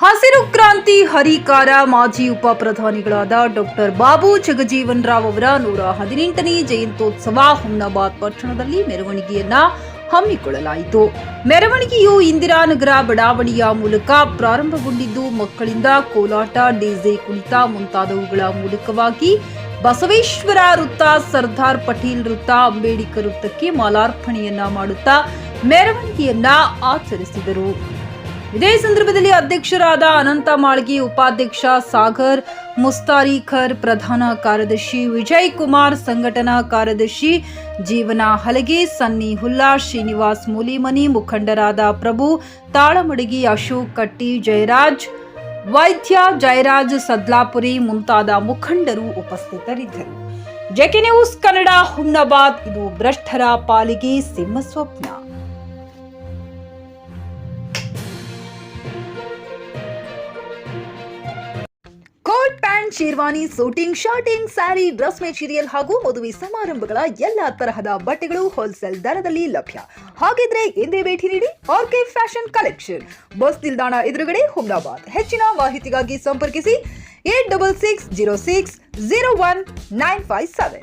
ಹಸಿರು ಕ್ರಾಂತಿ ಹರಿಕಾರ ಮಾಜಿ ಉಪ ಪ್ರಧಾನಿಗಳಾದ ಡಾಕ್ಟರ್ ಬಾಬು ಜಗಜೀವನ್ ರಾವ್ ಅವರ 118ನೇ ಜಯಂತ್ಯೋತ್ಸವ ಹುಮ್ನಾಬಾದ್ ಪಟ್ಟಣದಲ್ಲಿ ಮೆರವಣಿಗೆಯನ್ನ ಹಮ್ಮಿಕೊಳ್ಳಲಾಯಿತು. ಮೆರವಣಿಗೆಯು ಇಂದಿರಾನಗರ ಬಡಾವಣೆಯ ಮೂಲಕ ಪ್ರಾರಂಭಗೊಂಡಿದ್ದು ಮಕ್ಕಳಿಂದ ಕೋಲಾಟ, ಡಿಜೆ ಕುಣಿತ ಮುಂತಾದವುಗಳ ಮೂಲಕವಾಗಿ ಬಸವೇಶ್ವರ ವೃತ್ತ, ಸರ್ದಾರ್ ಪಟೇಲ್ ವೃತ್ತ, ಅಂಬೇಡ್ಕರ್ ವೃತ್ತಕ್ಕೆ ಮಾಲಾರ್ಪಣೆಯನ್ನ ಮಾಡುತ್ತಾ ಮೆರವಣಿಗೆಯನ್ನ ಆಚರಿಸಿದರು. ಇದೇ ಸಂದರ್ಭದಲ್ಲಿ ಅಧ್ಯಕ್ಷರಾದ ಅನಂತ ಮಾಳ್ಗಿ, ಉಪಾಧ್ಯಕ್ಷ ಸಾಗರ್ ಮುಸ್ತಾರಿಕರ್, ಪ್ರಧಾನ ಕಾರ್ಯದರ್ಶಿ ವಿಜಯ್ ಕುಮಾರ್, ಸಂಘಟನಾ ಕಾರ್ಯದರ್ಶಿ ಜೀವನ ಹಲಗೆ, ಸನ್ನಿ ಹುಲ್ಲಾ, ಶ್ರೀನಿವಾಸ್ ಮೂಲಿಮನಿ, ಮುಖಂಡರಾದ ಪ್ರಭು ತಾಳಮಡಗಿ, ಅಶೋಕ್ ಕಟ್ಟಿ, ಜಯರಾಜ್ ವೈದ್ಯ, ಜಯರಾಜ್ ಸದ್ಲಾಪುರಿ ಮುಂತಾದ ಮುಖಂಡರು ಉಪಸ್ಥಿತರಿದ್ದರು. JK news Kannada, Humnabad. ಇದು ಭ್ರಷ್ಟರ ಪಾಲಿಗೆ ಸಿಂಹ ಸ್ವಪ್ನ. Coat pant, sherwani, suiting, shirting, saree, dress material ಹಾಗೂ ಮದುವೆ ಸಮಾರಂಭಗಳ ಎಲ್ಲಾ ತರಹದ ಬಟ್ಟೆಗಳು ಹೋಲ್ಸೇಲ್ ದರದಲ್ಲಿ ಲಭ್ಯ. ಹಾಗಿದ್ರೆ ಎಂದೇ ಭೇಟಿ ನೀಡಿ ಆರ್ಕೆ ಫ್ಯಾಷನ್ ಕಲೆಕ್ಷನ್, ಬಸ್ ನಿಲ್ದಾಣ ಎದುರುಗಡೆ, ಹುಮ್ನಾಬಾದ್. ಹೆಚ್ಚಿನ ಮಾಹಿತಿಗಾಗಿ ಸಂಪರ್ಕಿಸಿ 8660601957.